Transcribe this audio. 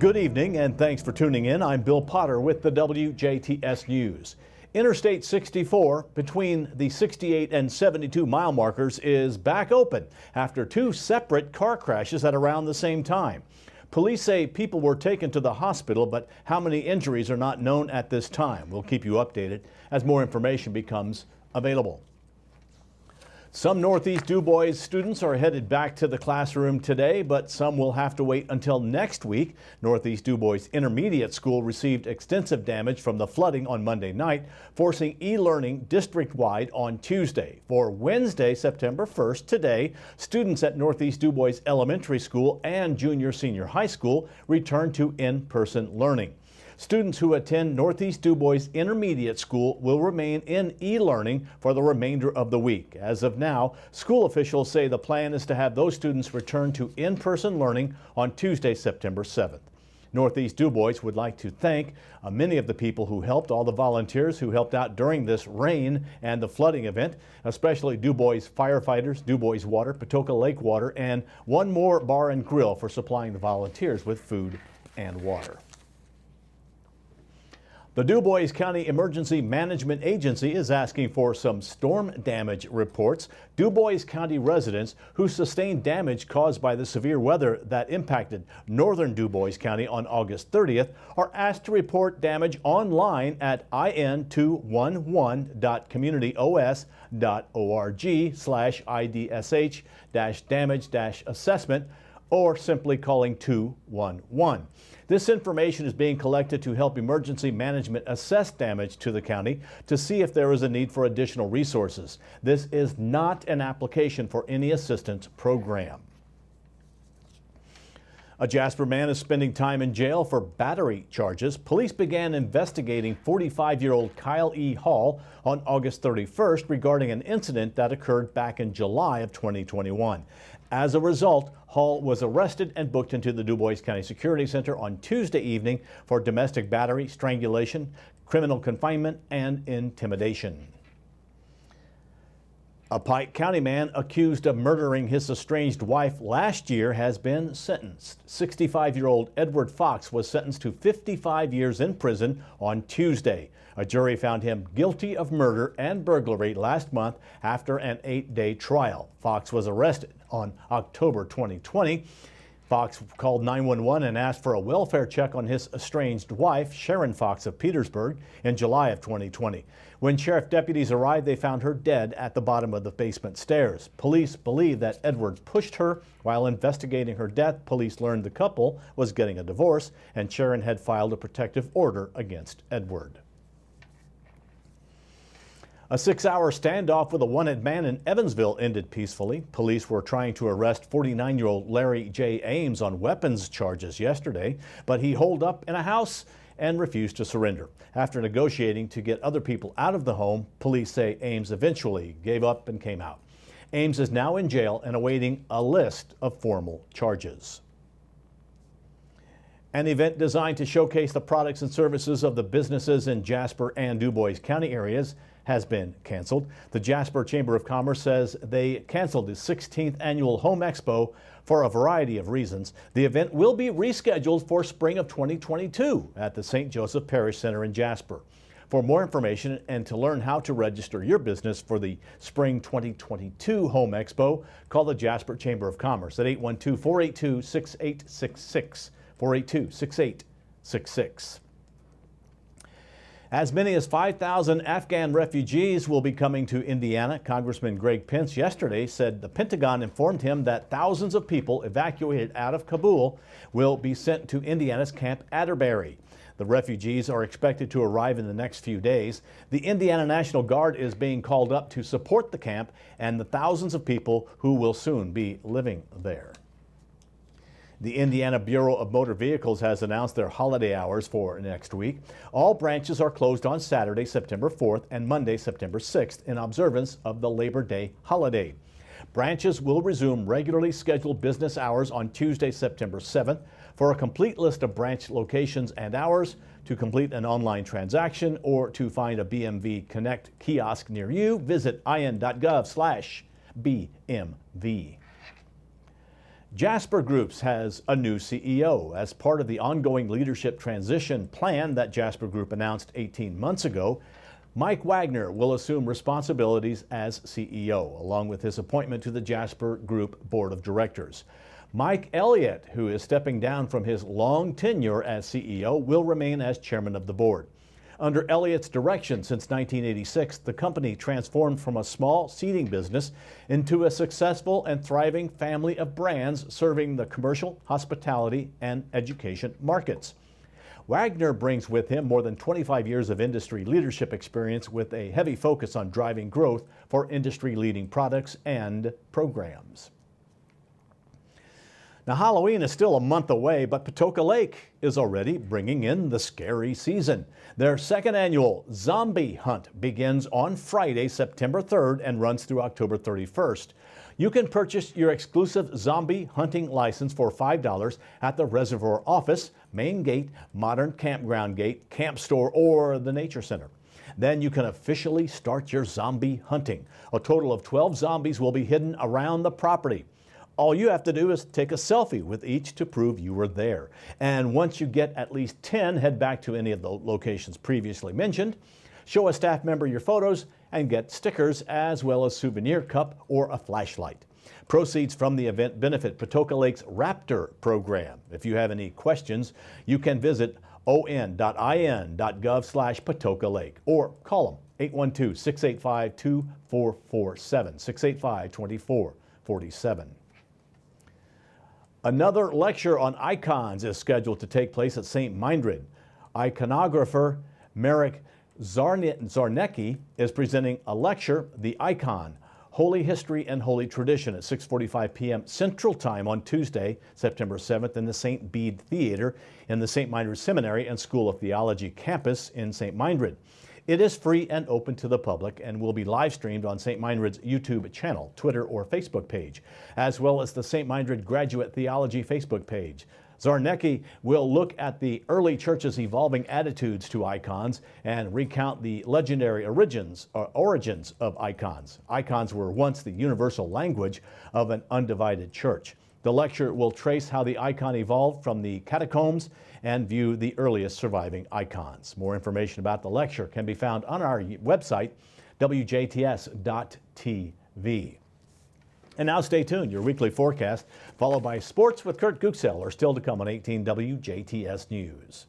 Good evening and thanks for tuning in. I'm Bill Potter with the WJTS News. Interstate 64 between the 68 and 72 mile markers is back open after two separate car crashes at around the same time. Police say people were taken to the hospital, but how many injuries are not known at this time. We'll keep you updated as more information becomes available. Some Northeast DuBois students are headed back to the classroom today, but some will have to wait until next week. Northeast DuBois Intermediate School received extensive damage from the flooding on Monday night, forcing e-learning district-wide on Tuesday. For Wednesday, September 1st, today, students at Northeast DuBois Elementary School and Junior-Senior High School return to in-person learning. Students who attend Northeast DuBois Intermediate School will remain in e-learning for the remainder of the week. As of now, school officials say the plan is to have those students return to in-person learning on Tuesday, September 7th. Northeast DuBois would like to thank many of the people who helped, all the volunteers who helped out during this rain and the flooding event, especially DuBois firefighters, DuBois Water, Patoka Lake Water, and One More Bar and Grill for supplying the volunteers with food and water. The DuBois County Emergency Management Agency is asking for some storm damage reports. DuBois County residents who sustained damage caused by the severe weather that impacted northern DuBois County on August 30th are asked to report damage online at in211.communitys.org/IDSH-damage-assessment or simply calling 211. This information is being collected to help emergency management assess damage to the county to see if there is a need for additional resources. This is not an application for any assistance program. A Jasper man is spending time in jail for battery charges. Police began investigating 45-year-old Kyle E. Hall on August 31st regarding an incident that occurred back in July of 2021. As a result, Hall was arrested and booked into the DuBois County Security Center on Tuesday evening for domestic battery, strangulation, criminal confinement, and intimidation. A Pike County man accused of murdering his estranged wife last year has been sentenced. 65-year-old Edward Fox was sentenced to 55 years in prison on Tuesday. A jury found him guilty of murder and burglary last month after an 8-day trial. Fox was arrested on October 2020. Fox called 911 and asked for a welfare check on his estranged wife, Sharon Fox of Petersburg, in July of 2020. When sheriff deputies arrived, they found her dead at the bottom of the basement stairs. Police believe that Edward pushed her. While investigating her death, police learned the couple was getting a divorce and Sharon had filed a protective order against Edward. A 6-hour standoff with a wanted man in Evansville ended peacefully. Police were trying to arrest 49-year-old Larry J. Ames on weapons charges yesterday, but he holed up in a house and refused to surrender. After negotiating to get other people out of the home, police say Ames eventually gave up and came out. Ames is now in jail and awaiting a list of formal charges. An event designed to showcase the products and services of the businesses in Jasper and DuBois County areas has been canceled. The Jasper Chamber of Commerce says they canceled the 16th annual Home Expo for a variety of reasons. The event will be rescheduled for spring of 2022 at the St. Joseph Parish Center in Jasper. For more information and to learn how to register your business for the spring 2022 Home Expo, call the Jasper Chamber of Commerce at 812-482-6866, 482-6866. As many as 5,000 Afghan refugees will be coming to Indiana. Congressman Greg Pence yesterday said the Pentagon informed him that thousands of people evacuated out of Kabul will be sent to Indiana's Camp Atterbury. The refugees are expected to arrive in the next few days. The Indiana National Guard is being called up to support the camp and the thousands of people who will soon be living there. The Indiana Bureau of Motor Vehicles has announced their holiday hours for next week. All branches are closed on Saturday, September 4th and Monday, September 6th in observance of the Labor Day holiday. Branches will resume regularly scheduled business hours on Tuesday, September 7th. For a complete list of branch locations and hours, to complete an online transaction, or to find a BMV Connect kiosk near you, visit in.gov/BMV. Jasper Groups has a new CEO. As part of the ongoing leadership transition plan that Jasper Group announced 18 months ago, Mike Wagner will assume responsibilities as CEO, along with his appointment to the Jasper Group Board of Directors. Mike Elliott, who is stepping down from his long tenure as CEO, will remain as chairman of the board. Under Elliott's direction since 1986, the company transformed from a small seating business into a successful and thriving family of brands serving the commercial, hospitality, and education markets. Wagner brings with him more than 25 years of industry leadership experience with a heavy focus on driving growth for industry-leading products and programs. Now, Halloween is still a month away, but Patoka Lake is already bringing in the scary season. Their second annual Zombie Hunt begins on Friday, September 3rd and runs through October 31st. You can purchase your exclusive zombie hunting license for $5 at the Reservoir Office, Main Gate, Modern Campground Gate, Camp Store, or the Nature Center. Then you can officially start your zombie hunting. A total of 12 zombies will be hidden around the property. All you have to do is take a selfie with each to prove you were there. And once you get at least 10, head back to any of the locations previously mentioned, show a staff member your photos, and get stickers as well as souvenir cup or a flashlight. Proceeds from the event benefit Patoka Lake's Raptor program. If you have any questions, you can visit on.in.gov/Patoka Lake or call them 812-685-2447, 685-2447. Another lecture on icons is scheduled to take place at St. Mindred. Iconographer Marek Zarnecki is presenting a lecture, The Icon, Holy History and Holy Tradition, at 6:45 p.m. Central Time on Tuesday, September 7th in the St. Bede Theater in the St. Mindred Seminary and School of Theology campus in St. Mindred. It is free and open to the public and will be live streamed on St. Mindred's YouTube channel, Twitter, or Facebook page, as well as the St. Mindred Graduate Theology Facebook page. Zarnecki will look at the early church's evolving attitudes to icons and recount the legendary origins of icons. Icons were once the universal language of an undivided church. The lecture will trace how the icon evolved from the catacombs and view the earliest surviving icons. More information about the lecture can be found on our website, WJTS.tv. And now stay tuned. Your weekly forecast, followed by sports with Kurt Guxell, are still to come on 18 WJTS News.